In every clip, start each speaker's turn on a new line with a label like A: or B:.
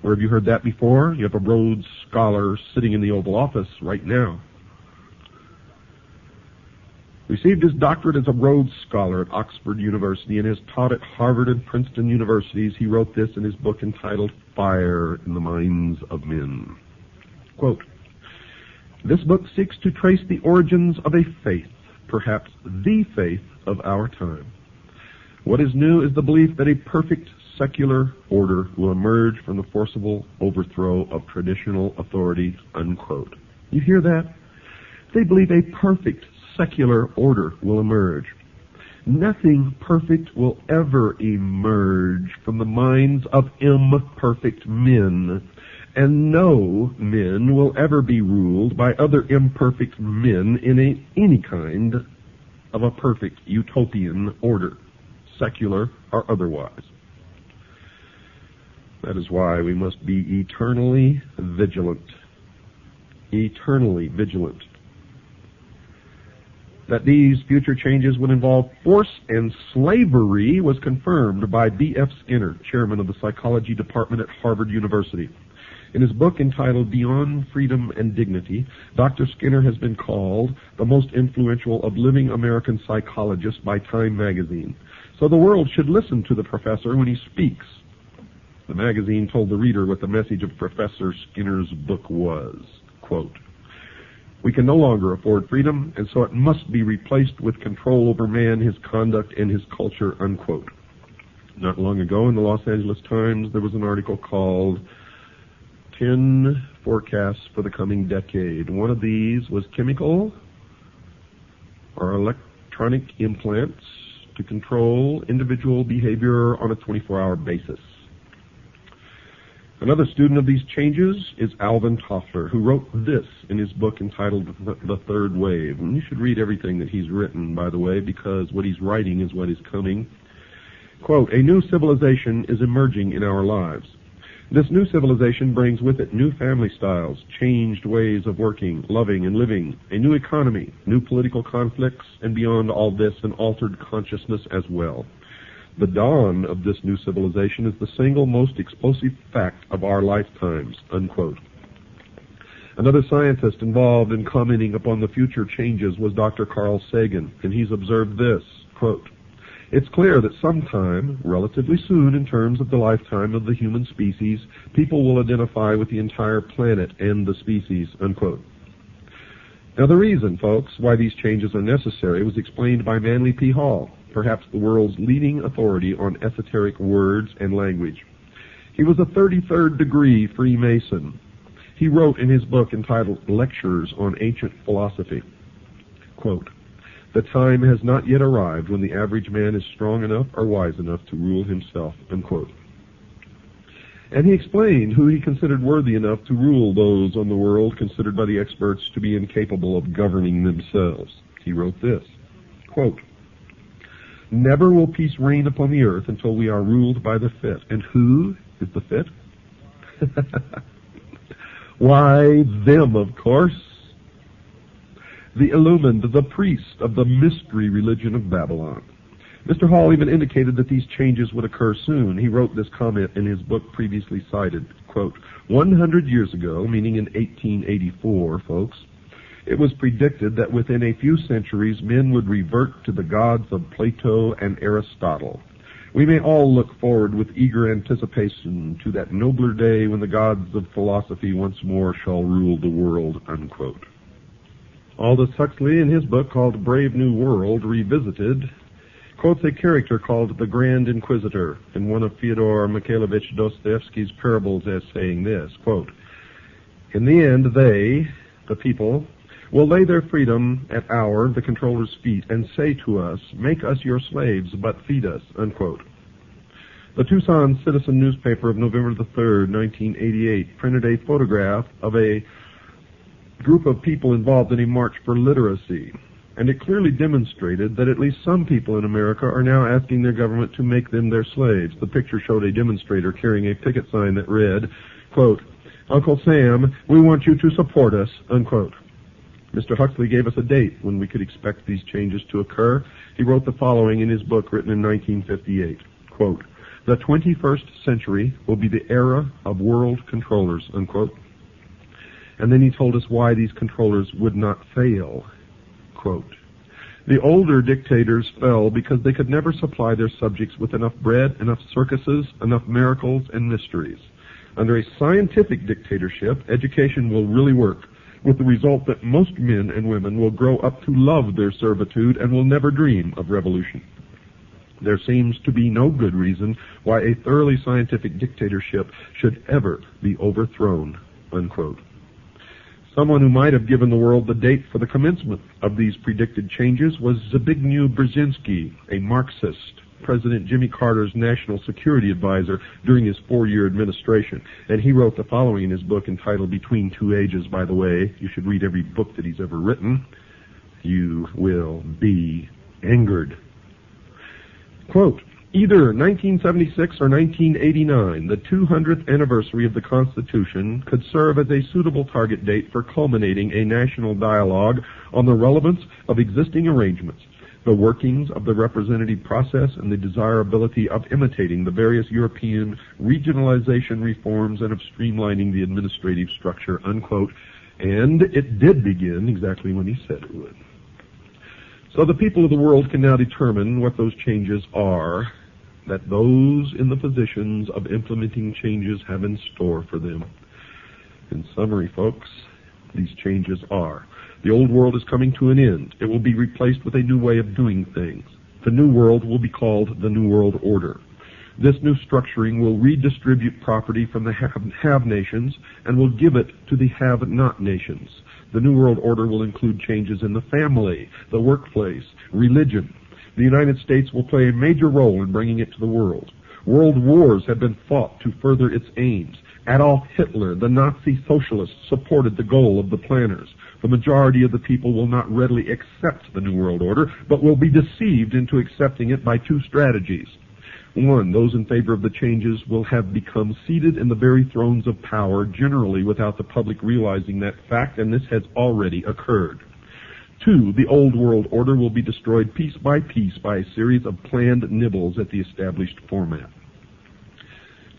A: Where have you heard that before? You have a Rhodes Scholar sitting in the Oval Office right now. Received his doctorate as a Rhodes Scholar at Oxford University and has taught at Harvard and Princeton universities. He wrote this in his book entitled Fire in the Minds of Men. Quote, "This book seeks to trace the origins of a faith, perhaps the faith of our time. What is new is the belief that a perfect secular order will emerge from the forcible overthrow of traditional authority," unquote. You hear that? They believe a perfect secular order will emerge. Nothing perfect will ever emerge from the minds of imperfect men, and no men will ever be ruled by other imperfect men in any kind of a perfect utopian order, secular or otherwise. That is why we must be eternally vigilant. Eternally vigilant. That these future changes would involve force and slavery was confirmed by B.F. Skinner, chairman of the psychology department at Harvard University. In his book entitled Beyond Freedom and Dignity, Dr. Skinner has been called the most influential of living American psychologists by Time magazine. So the world should listen to the professor when he speaks. The magazine told the reader what the message of Professor Skinner's book was. Quote, "We can no longer afford freedom, and so it must be replaced with control over man, his conduct, and his culture," unquote. Not long ago in the Los Angeles Times, there was an article called 10 Forecasts for the Coming Decade. One of these was chemical or electronic implants to control individual behavior on a 24-hour basis. Another student of these changes is Alvin Toffler, who wrote this in his book entitled The Third Wave. And you should read everything that he's written, by the way, because what he's writing is what is coming. Quote, "A new civilization is emerging in our lives. This new civilization brings with it new family styles, changed ways of working, loving, and living, a new economy, new political conflicts, and beyond all this, an altered consciousness as well. The dawn of this new civilization is the single most explosive fact of our lifetimes," unquote. Another scientist involved in commenting upon the future changes was Dr. Carl Sagan, and he's observed this, quote, "It's clear that sometime, relatively soon in terms of the lifetime of the human species, people will identify with the entire planet and the species," unquote. Now the reason, folks, why these changes are necessary was explained by Manly P. Hall, perhaps the world's leading authority on esoteric words and language. He was a 33rd degree Freemason. He wrote in his book entitled Lectures on Ancient Philosophy, quote, "The time has not yet arrived when the average man is strong enough or wise enough to rule himself," unquote. And he explained who he considered worthy enough to rule those on the world considered by the experts to be incapable of governing themselves. He wrote this, quote, "Never will peace reign upon the earth until we are ruled by the fit." And who is the fit? Why, them, of course. The illumined, the priest of the mystery religion of Babylon. Mr. Hall even indicated that these changes would occur soon. He wrote this comment in his book previously cited, quote, 100 years ago, meaning in 1884, folks, it was predicted that within a few centuries men would revert to the gods of Plato and Aristotle. We may all look forward with eager anticipation to that nobler day when the gods of philosophy once more shall rule the world, unquote. Aldous Huxley, in his book called Brave New World Revisited, quotes a character called the Grand Inquisitor in one of Fyodor Mikhailovich Dostoevsky's parables as saying this, quote, "In the end, they, the people, will lay their freedom at our, the controller's feet, and say to us, 'Make us your slaves, but feed us,'" unquote. The Tucson Citizen newspaper of November the 3rd, 1988, printed a photograph of a group of people involved in a march for literacy, and it clearly demonstrated that at least some people in America are now asking their government to make them their slaves. The picture showed a demonstrator carrying a picket sign that read, quote, "Uncle Sam, we want you to support us," unquote. Mr. Huxley gave us a date when we could expect these changes to occur. He wrote the following in his book written in 1958, quote, The 21st century will be the era of world controllers, unquote. And then he told us why these controllers would not fail. Quote, the older dictators fell because they could never supply their subjects with enough bread, enough circuses, enough miracles and mysteries. Under a scientific dictatorship, education will really work, with the result that most men and women will grow up to love their servitude and will never dream of revolution. There seems to be no good reason why a thoroughly scientific dictatorship should ever be overthrown, unquote. Someone who might have given the world the date for the commencement of these predicted changes was Zbigniew Brzezinski, a Marxist, President Jimmy Carter's national security advisor during his 4-year administration. And he wrote the following in his book entitled Between Two Ages, by the way. You should read every book that he's ever written. You will be angered. Quote, either 1976 or 1989, the 200th anniversary of the Constitution could serve as a suitable target date for culminating a national dialogue on the relevance of existing arrangements, the workings of the representative process, and the desirability of imitating the various European regionalization reforms and of streamlining the administrative structure, unquote. And it did begin exactly when he said it would. So the people of the world can now determine what those changes are that those in the positions of implementing changes have in store for them. In summary, folks, these changes are: the old world is coming to an end. It will be replaced with a new way of doing things. The new world will be called the New World Order. This new structuring will redistribute property from the have nations and will give it to the have-not nations. The New World Order will include changes in the family, the workplace, religion. The United States will play a major role in bringing it to the world. World wars have been fought to further its aims. Adolf Hitler, the Nazi socialist, supported the goal of the planners. The majority of the people will not readily accept the New World Order, but will be deceived into accepting it by two strategies. One, those in favor of the changes will have become seated in the very thrones of power, generally without the public realizing that fact, and this has already occurred. Two, the old world order will be destroyed piece by a series of planned nibbles at the established format.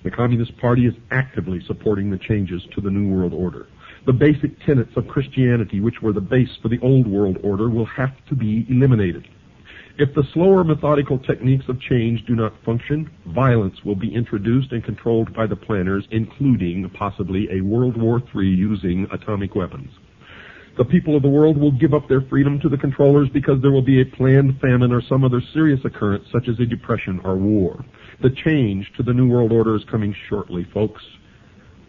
A: The Communist Party is actively supporting the changes to the New World Order. The basic tenets of Christianity, which were the base for the old world order, will have to be eliminated. If the slower methodical techniques of change do not function, violence will be introduced and controlled by the planners, including possibly a World War III using atomic weapons. The people of the world will give up their freedom to the controllers because there will be a planned famine or some other serious occurrence such as a depression or war. The change to the New World Order is coming shortly, folks,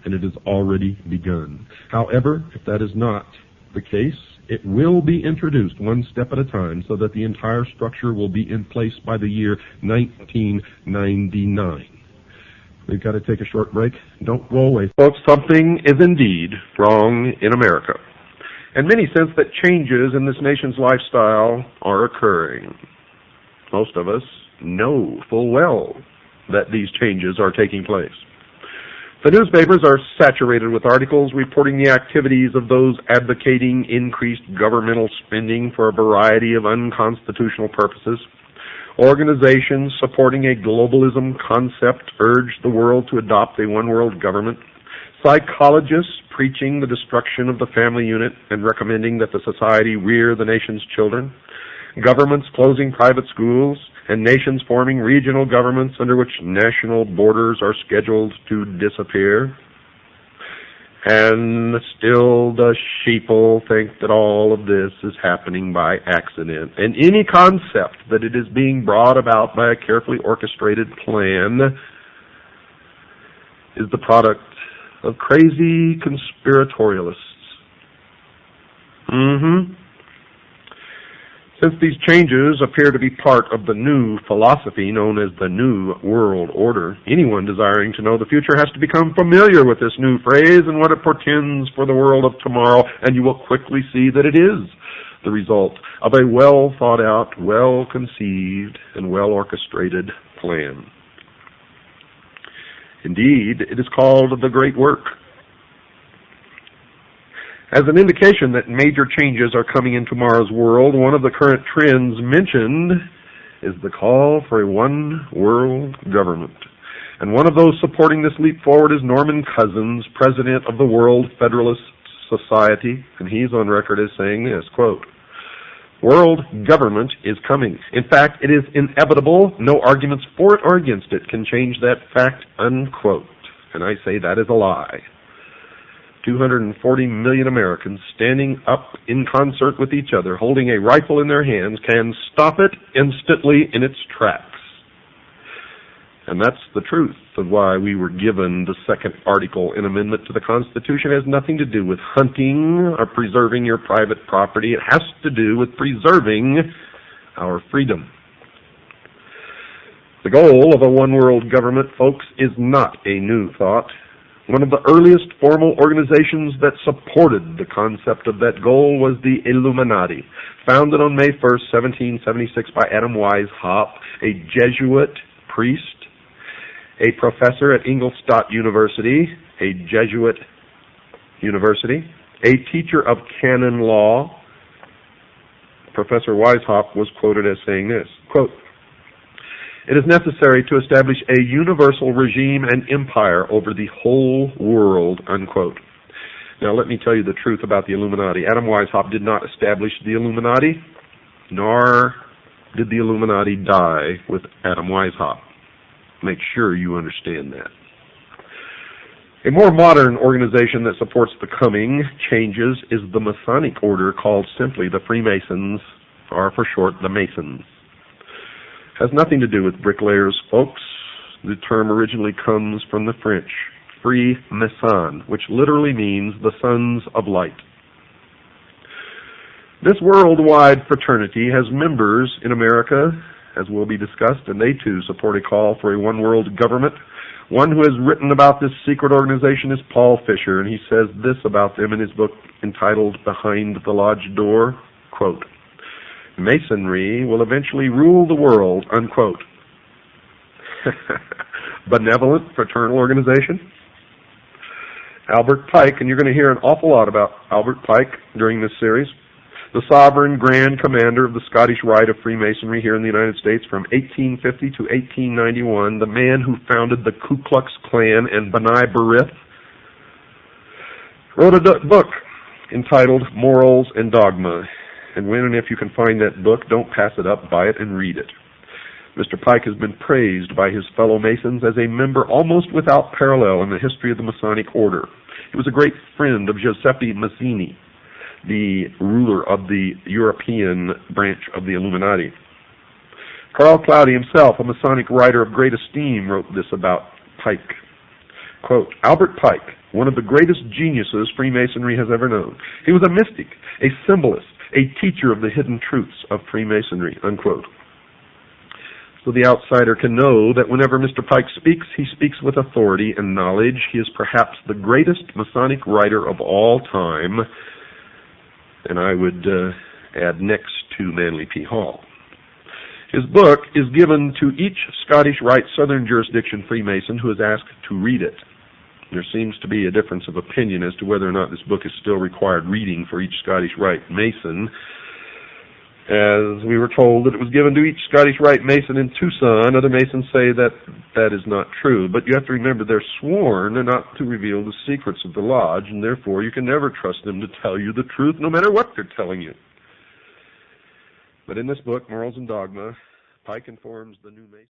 A: and it has already begun. However, if that is not the case, it will be introduced one step at a time so that the entire structure will be in place by the year 1999. We've got to take a short break. Don't go away. Folks, something is indeed wrong in America. And many sense that changes in this nation's lifestyle are occurring. Most of us know full well that these changes are taking place. The newspapers are saturated with articles reporting the activities of those advocating increased governmental spending for a variety of unconstitutional purposes. Organizations supporting a globalism concept urge the world to adopt a one-world government. Psychologists preaching the destruction of the family unit and recommending that the society rear the nation's children. Governments closing private schools, and nations forming regional governments under which national borders are scheduled to disappear. And still the sheeple think that all of this is happening by accident. And any concept that it is being brought about by a carefully orchestrated plan is the product of crazy conspiratorialists. Since these changes appear to be part of the new philosophy known as the New World Order, anyone desiring to know the future has to become familiar with this new phrase and what it portends for the world of tomorrow, and you will quickly see that it is the result of a well-thought-out, well-conceived, and well-orchestrated plan. Indeed, it is called the Great Work. As an indication that major changes are coming in tomorrow's world, one of the current trends mentioned is the call for a one-world government. And one of those supporting this leap forward is Norman Cousins, president of the World Federalist Society, and he's on record as saying this, quote, "World government is coming. In fact, it is inevitable. No arguments for it or against it can change that fact," unquote. And I say that is a lie. 240 million Americans standing up in concert with each other, holding a rifle in their hands, can stop it instantly in its tracks. And that's the truth of why we were given the second article in amendment to the Constitution. It has nothing to do with hunting or preserving your private property. It has to do with preserving our freedom. The goal of a one-world government, folks, is not a new thought. One of the earliest formal organizations that supported the concept of that goal was the Illuminati, founded on May 1st, 1776 by Adam Weishaupt, a Jesuit priest, a professor at Ingolstadt University, a Jesuit university, a teacher of canon law. Professor Weishaupt was quoted as saying this, quote, "It is necessary to establish a universal regime and empire over the whole world," unquote. Now let me tell you the truth about the Illuminati. Adam Weishaupt did not establish the Illuminati, nor did the Illuminati die with Adam Weishaupt. Make sure you understand that. A more modern organization that supports the coming changes is the Masonic order, called simply the Freemasons, or for short, the Masons. It has nothing to do with bricklayers, folks. The term originally comes from the French, free mason, which literally means the sons of light. This worldwide fraternity has members in America, as will be discussed, and they too support a call for a one-world government. One who has written about this secret organization is Paul Fisher, and he says this about them in his book entitled Behind the Lodge Door, quote, "Masonry will eventually rule the world," unquote. Benevolent fraternal organization. Albert Pike, and you're going to hear an awful lot about Albert Pike during this series, the sovereign grand commander of the Scottish Rite of Freemasonry here in the United States from 1850 to 1891, the man who founded the Ku Klux Klan and B'nai B'rith, wrote a book entitled Morals and Dogma. And when and if you can find that book, don't pass it up, buy it and read it. Mr. Pike has been praised by his fellow Masons as a member almost without parallel in the history of the Masonic order. He was a great friend of Giuseppe Mazzini, the ruler of the European branch of the Illuminati. Carl Cloudy himself, a Masonic writer of great esteem, wrote this about Pike. Quote, "Albert Pike, one of the greatest geniuses Freemasonry has ever known. He was a mystic, a symbolist, a teacher of the hidden truths of Freemasonry," unquote. So the outsider can know that whenever Mr. Pike speaks, he speaks with authority and knowledge. He is perhaps the greatest Masonic writer of all time, and I would add next to Manly P. Hall. His book is given to each Scottish Rite Southern Jurisdiction Freemason who is asked to read it. There seems to be a difference of opinion as to whether or not this book is still required reading for each Scottish Rite Mason, as we were told that it was given to each Scottish Rite Mason in Tucson. Other Masons say that that is not true, but you have to remember they're sworn not to reveal the secrets of the lodge, and therefore you can never trust them to tell you the truth no matter what they're telling you. But in this book, Morals and Dogma, Pike informs the new Mason.